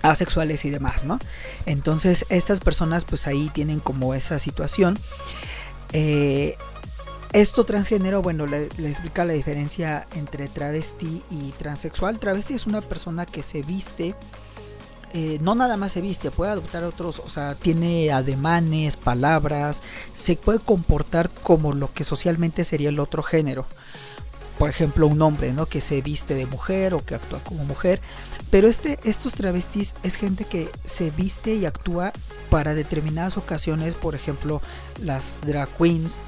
asexuales y demás, ¿no? Entonces estas personas pues ahí tienen como esa situación. Esto transgénero, bueno, le explica la diferencia entre travesti y transexual. Travesti es una persona que se viste, no nada más se viste, puede adoptar otros, o sea, tiene ademanes, palabras, se puede comportar como lo que socialmente sería el otro género. Por ejemplo, un hombre, ¿no? Que se viste de mujer o que actúa como mujer. Pero estos travestis es gente que se viste y actúa para determinadas ocasiones, por ejemplo, las drag queens,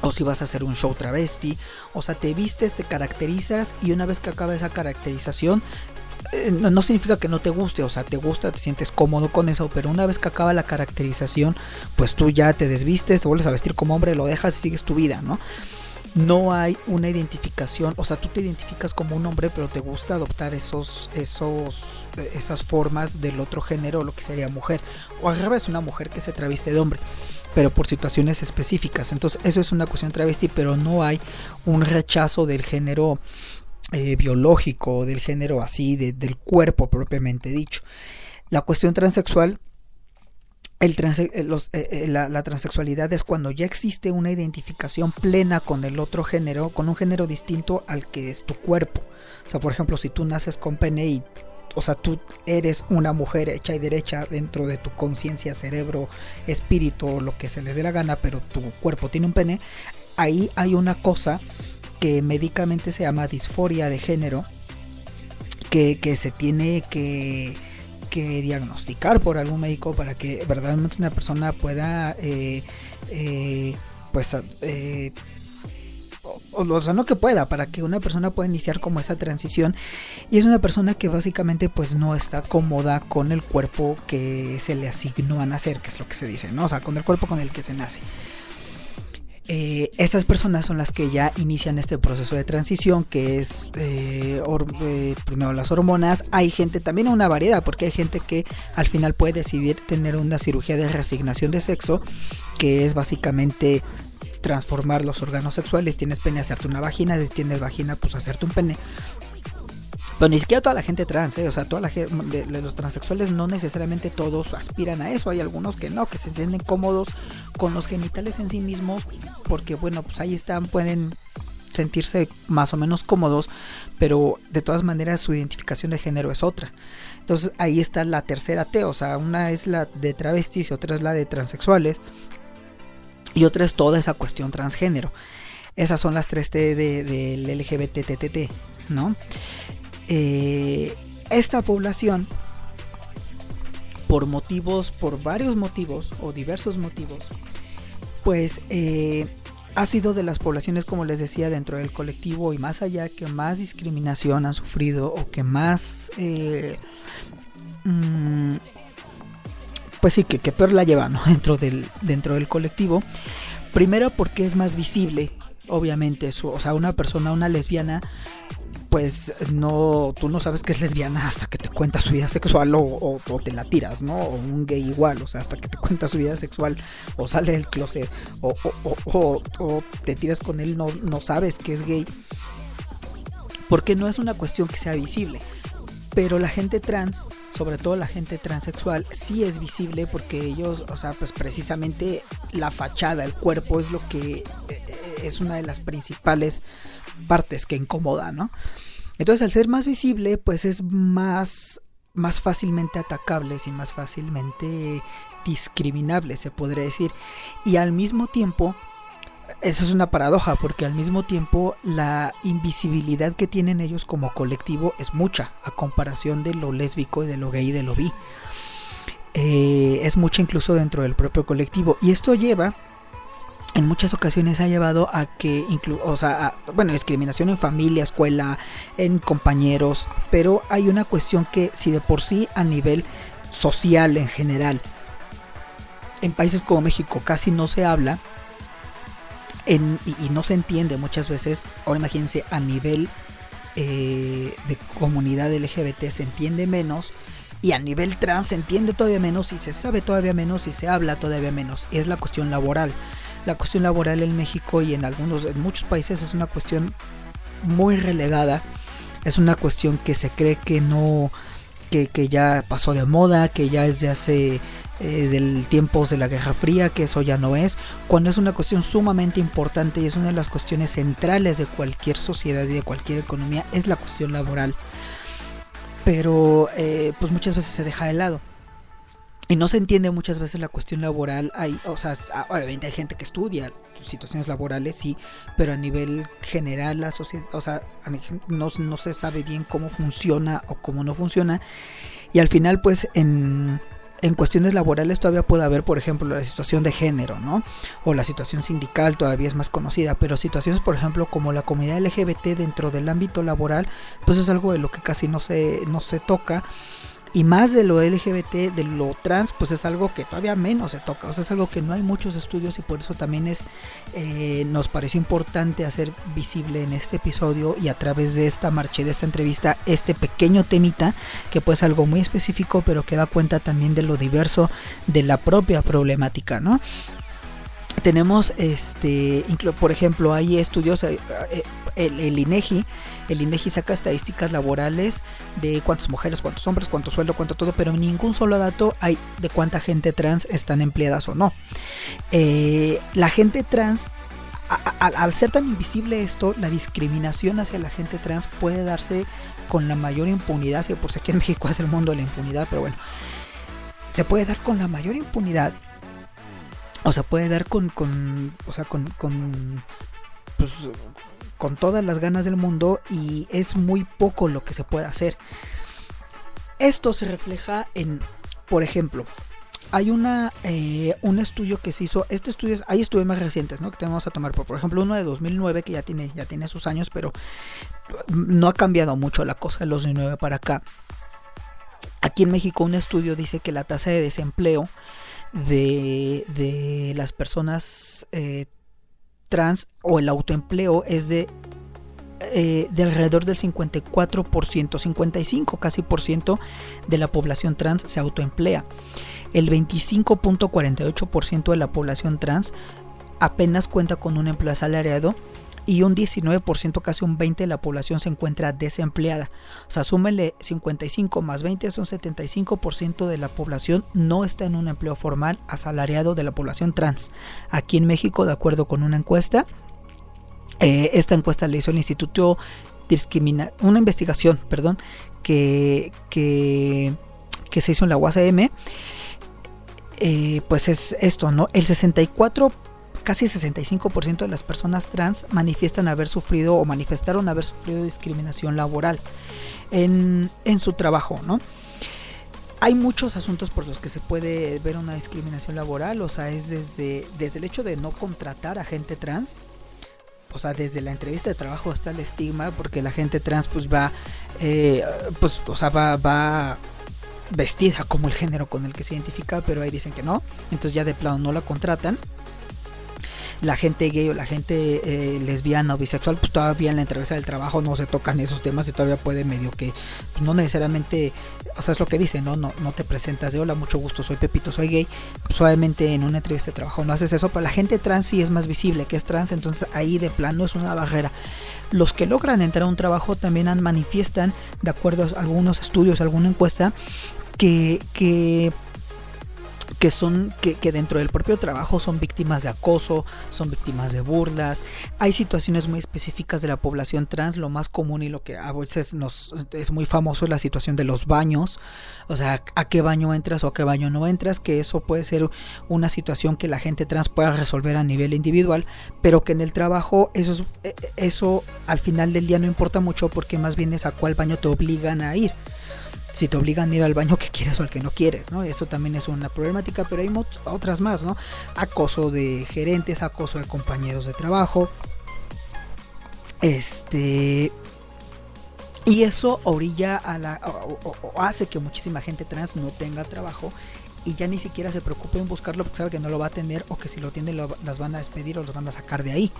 o si vas a hacer un show travesti, o sea, te vistes, te caracterizas y una vez que acaba esa caracterización, no significa que no te guste, o sea, te gusta, te sientes cómodo con eso, pero una vez que acaba la caracterización, pues tú ya te desvistes, te vuelves a vestir como hombre, lo dejas y sigues tu vida, ¿no? No hay una identificación, o sea, tú te identificas como un hombre, pero te gusta adoptar esas formas del otro género, lo que sería mujer, o al revés, una mujer que se traviste de hombre, pero por situaciones específicas. Entonces, eso es una cuestión travesti, pero no hay un rechazo del género biológico, del género así, del cuerpo propiamente dicho. La cuestión transexual, la transexualidad es cuando ya existe una identificación plena con el otro género, con un género distinto al que es tu cuerpo. O sea, por ejemplo, si tú naces con pene y, o sea, tú eres una mujer hecha y derecha dentro de tu conciencia, cerebro, espíritu, lo que se les dé la gana, pero tu cuerpo tiene un pene, ahí hay una cosa que médicamente se llama disforia de género, que se tiene que diagnosticar por algún médico para que verdaderamente una persona pueda o sea, no que pueda, para que una persona pueda iniciar como esa transición. Y es una persona que básicamente pues no está cómoda con el cuerpo que se le asignó a nacer, que es lo que se dice, ¿no? O sea, con el cuerpo con el que se nace. Estas personas son las que ya inician este proceso de transición, que es primero las hormonas. Hay gente, también una variedad, porque hay gente que al final puede decidir tener una cirugía de reasignación de sexo, que es básicamente transformar los órganos sexuales. Tienes pene, hacerte una vagina; si tienes vagina, pues hacerte un pene. Pero ni siquiera toda la gente trans, o sea, toda la gente de los transexuales, no necesariamente todos aspiran a eso. Hay algunos que no, que se sienten cómodos con los genitales en sí mismos, porque bueno, pues ahí están, pueden sentirse más o menos cómodos, pero de todas maneras su identificación de género es otra. Entonces ahí está la tercera T, o sea, una es la de travestis y otra es la de transexuales y otra es toda esa cuestión transgénero. Esas son las tres T del LGBTTT, ¿no? Esta población, por varios motivos o diversos motivos, pues ha sido de las poblaciones, como les decía, dentro del colectivo y más allá, que más discriminación han sufrido, o que más pues sí, que peor la llevan, ¿no? dentro del colectivo. Primero porque es más visible, obviamente, o sea, una persona, una lesbiana, pues no, tú no sabes que es lesbiana hasta que te cuenta su vida sexual, o te la tiras, ¿no? O un gay igual, o sea, hasta que te cuenta su vida sexual, o sale del closet, o te tiras con él, no sabes que es gay, porque no es una cuestión que sea visible. Pero la gente trans, sobre todo la gente transexual, sí es visible, porque ellos, o sea, pues precisamente la fachada, el cuerpo es lo que es una de las principales partes que incomoda, ¿no? Entonces, al ser más visible, pues es más fácilmente atacables y más fácilmente discriminables, se podría decir. Y al mismo tiempo, eso es una paradoja, porque al mismo tiempo la invisibilidad que tienen ellos como colectivo es mucha, a comparación de lo lésbico y de lo gay y de lo bi. Es mucha incluso dentro del propio colectivo, y esto lleva, en muchas ocasiones ha llevado a que discriminación en familia, escuela, en compañeros. Pero hay una cuestión que, si de por sí a nivel social en general, en países como México casi no se habla y no se entiende muchas veces, ahora imagínense a nivel de comunidad LGBT se entiende menos, y a nivel trans se entiende todavía menos, y se sabe todavía menos, y se habla todavía menos. Es la cuestión laboral. La cuestión laboral en México y en muchos países es una cuestión muy relegada. Es una cuestión que se cree que no que ya pasó de moda, que ya es de hace del tiempos de la Guerra Fría, que eso ya no es, cuando es una cuestión sumamente importante y es una de las cuestiones centrales de cualquier sociedad y de cualquier economía, es la cuestión laboral. Pero pues muchas veces se deja de lado. Y no se entiende muchas veces la cuestión laboral. O sea, obviamente hay gente que estudia situaciones laborales, sí, pero a nivel general la sociedad, o sea, no se sabe bien cómo funciona o cómo no funciona. Y al final, pues, en cuestiones laborales todavía puede haber, por ejemplo, la situación de género, ¿no? O la situación sindical todavía es más conocida, pero situaciones, por ejemplo, como la comunidad LGBT dentro del ámbito laboral, pues es algo de lo que casi no se toca. Y más de lo LGBT, de lo trans, pues es algo que todavía menos se toca. O sea, es algo que no hay muchos estudios y por eso también nos pareció importante hacer visible en este episodio y a través de esta marcha y de esta entrevista este pequeño temita que pues es algo muy específico, pero que da cuenta también de lo diverso de la propia problemática, ¿no? Tenemos, por ejemplo, hay estudios, el INEGI saca estadísticas laborales de cuántas mujeres, cuántos hombres, cuánto sueldo, cuánto todo, pero ningún solo dato hay de cuánta gente trans están empleadas o no. La gente trans, al ser tan invisible esto, la discriminación hacia la gente trans puede darse con la mayor impunidad, si por si aquí en México es el mundo de la impunidad, pero bueno, se puede dar con la mayor impunidad. O sea, puede dar con todas las ganas del mundo y es muy poco lo que se puede hacer. Esto se refleja en, por ejemplo, hay un estudio que se hizo. Hay estudios más recientes, ¿no? Que tenemos a tomar por ejemplo uno de 2009 que ya tiene sus años, pero no ha cambiado mucho la cosa de los 2009 para acá. Aquí en México un estudio dice que la tasa de desempleo de las personas trans o el autoempleo es de alrededor del 54%, 55 casi por ciento de la población trans se autoemplea. El 25.48% de la población trans apenas cuenta con un empleo asalariado y un 19%, casi un 20% de la población se encuentra desempleada. O sea, súmenle 55 más 20 son 75% de la población no está en un empleo formal asalariado de la población trans. Aquí en México, de acuerdo con una encuesta, esta encuesta la hizo el Instituto una investigación, que se hizo en la UASM, pues es esto, ¿no? El 65% de las personas trans manifiestan haber sufrido o manifestaron haber sufrido discriminación laboral en su trabajo, ¿no? Hay muchos asuntos por los que se puede ver una discriminación laboral, o sea, es desde el hecho de no contratar a gente trans. O sea, desde la entrevista de trabajo está el estigma, porque la gente trans pues va vestida como el género con el que se identifica, pero ahí dicen que no, entonces ya de plano no la contratan. La gente gay o la gente lesbiana o bisexual, pues todavía en la entrevista del trabajo no se tocan esos temas y todavía puede medio que, pues no necesariamente, o sea, es lo que dicen, no te presentas de hola, mucho gusto, soy Pepito, soy gay. Pues obviamente en una entrevista de trabajo no haces eso, pero la gente trans sí es más visible que es trans, entonces ahí de plano es una barrera. Los que logran entrar a un trabajo también manifiestan, de acuerdo a algunos estudios, alguna encuesta, que dentro del propio trabajo son víctimas de acoso, son víctimas de burlas. Hay situaciones muy específicas de la población trans. Lo más común y lo que a veces es muy famoso es la situación de los baños. O sea, a qué baño entras o a qué baño no entras, que eso puede ser una situación que la gente trans pueda resolver a nivel individual, pero que en el trabajo eso al final del día no importa mucho, porque más bien es a cuál baño te obligan a ir. Si te obligan a ir al baño que quieres o al que no quieres, ¿no? Eso también es una problemática, pero hay otras más, ¿no? Acoso de gerentes, acoso de compañeros de trabajo. Y eso orilla o hace que muchísima gente trans no tenga trabajo y ya ni siquiera se preocupe en buscarlo, porque sabe que no lo va a tener, o que si lo tiene las van a despedir o los van a sacar de ahí.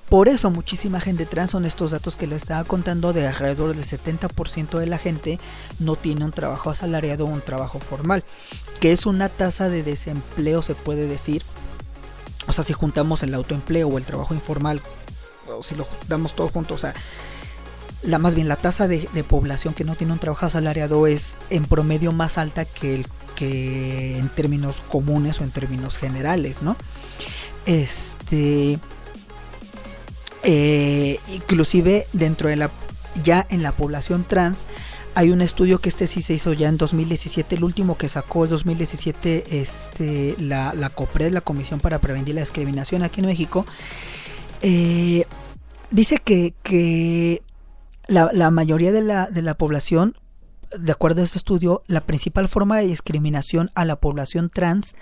Por eso muchísima gente trans, son estos datos que les estaba contando, de alrededor del 70% de la gente no tiene un trabajo asalariado o un trabajo formal, que es una tasa de desempleo, se puede decir. O sea, si juntamos el autoempleo o el trabajo informal, o si lo juntamos todo junto, o sea, más bien la tasa de población que no tiene un trabajo asalariado es en promedio más alta que en términos comunes o en términos generales, ¿no? Inclusive dentro de ya en la población trans hay un estudio que sí se hizo ya en 2017, el último que sacó en 2017 la COPRED, la Comisión para Prevenir la Discriminación aquí en México, dice que la mayoría de la población, de acuerdo a este estudio, la principal forma de discriminación a la población trans,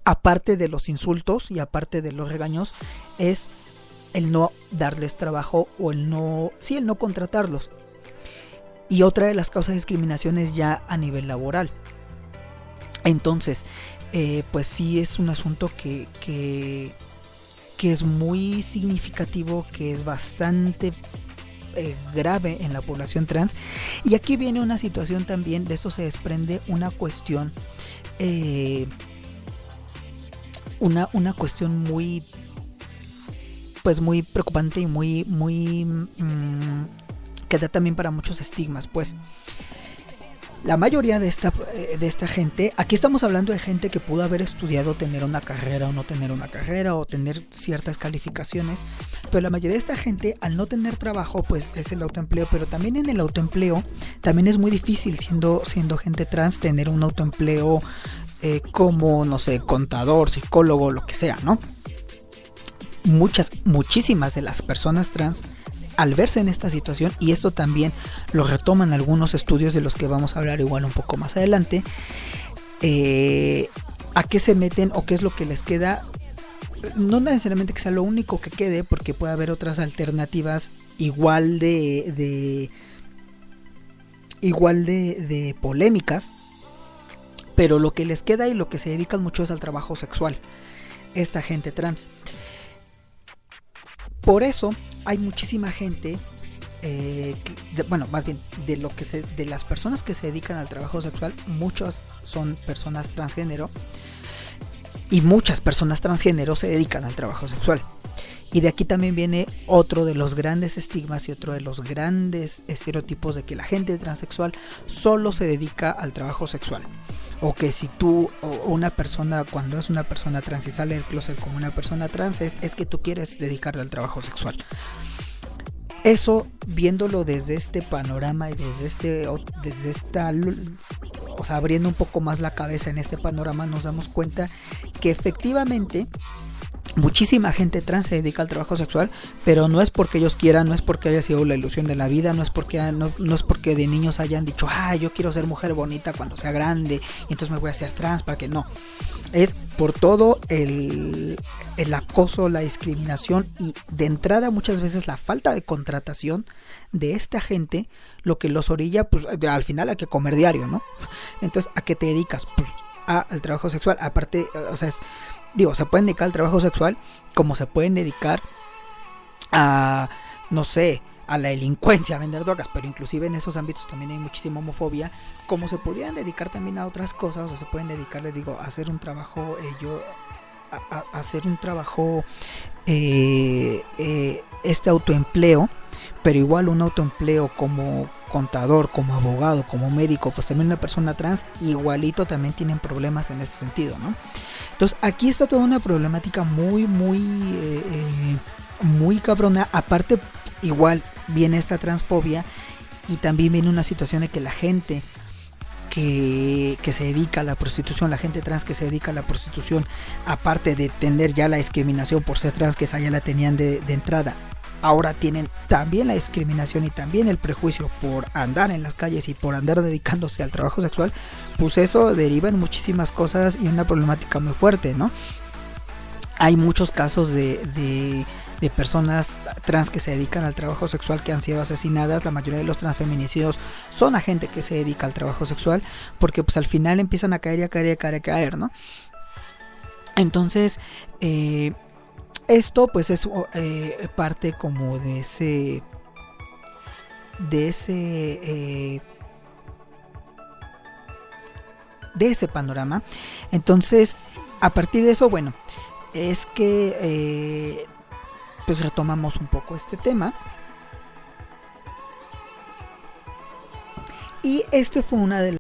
aparte de los insultos y aparte de los regaños, es el no darles trabajo o el no contratarlos. Y otra de las causas de discriminación es ya a nivel laboral. Entonces, pues sí es un asunto que es muy significativo, que es bastante grave en la población trans. Y aquí viene una situación también, de esto se desprende una cuestión, una cuestión muy, pues muy preocupante y muy que da también para muchos estigmas. Pues la mayoría de esta gente, aquí estamos hablando de gente que pudo haber estudiado, tener una carrera o no tener una carrera, o tener ciertas calificaciones, pero la mayoría de esta gente, al no tener trabajo, pues es el autoempleo. Pero también en el autoempleo también es muy difícil, siendo gente trans, tener un autoempleo como, no sé, contador, psicólogo, lo que sea, ¿no? Muchísimas de las personas trans, al verse en esta situación, y esto también lo retoman algunos estudios de los que vamos a hablar igual un poco más adelante, a qué se meten o qué es lo que les queda. No necesariamente que sea lo único que quede, porque puede haber otras alternativas igual de polémicas, pero lo que les queda y lo que se dedican mucho es al trabajo sexual, esta gente trans. Por eso hay muchísima gente, más bien de las personas que se dedican al trabajo sexual, muchas son personas transgénero, y muchas personas transgénero se dedican al trabajo sexual. Y de aquí también viene otro de los grandes estigmas y otro de los grandes estereotipos de que la gente transexual solo se dedica al trabajo sexual. O que si tú, o una persona, cuando es una persona trans y sale del closet como una persona trans, es que tú quieres dedicarte al trabajo sexual. Eso, viéndolo desde este panorama y desde o sea, abriendo un poco más la cabeza en este panorama, nos damos cuenta que efectivamente muchísima gente trans se dedica al trabajo sexual, pero no es porque ellos quieran, no es porque haya sido la ilusión de la vida, no es porque de niños hayan dicho, yo quiero ser mujer bonita cuando sea grande y entonces me voy a hacer trans, para que no. Es por todo el acoso, la discriminación y de entrada muchas veces la falta de contratación de esta gente, lo que los orilla, pues al final hay que comer diario, ¿no? Entonces, ¿a qué te dedicas? Pues al trabajo sexual. Aparte, o sea, se pueden dedicar al trabajo sexual como se pueden dedicar a, no sé, a la delincuencia, a vender drogas, pero inclusive en esos ámbitos también hay muchísima homofobia, como se podrían dedicar también a otras cosas. O sea, se pueden dedicar, les digo, a hacer un trabajo, a hacer un trabajo, autoempleo, pero igual un autoempleo como contador, como abogado, como médico, pues también una persona trans igualito también tienen problemas en ese sentido, ¿no? Entonces aquí está toda una problemática muy cabrona. Aparte, igual viene esta transfobia y también viene una situación de que la gente que se dedica a la prostitución, la gente trans que se dedica a la prostitución, aparte de tener ya la discriminación por ser trans, que esa ya la tenían de entrada, ahora tienen también la discriminación y también el prejuicio por andar en las calles y por andar dedicándose al trabajo sexual. Pues eso deriva en muchísimas cosas y una problemática muy fuerte, ¿no? Hay muchos casos de personas trans que se dedican al trabajo sexual que han sido asesinadas. La mayoría de los transfeminicidios son a gente que se dedica al trabajo sexual, porque pues al final empiezan a caer, ¿no? Entonces, esto pues es parte como de ese panorama. Entonces, a partir de eso, bueno, es que pues retomamos un poco este tema Y este fue una de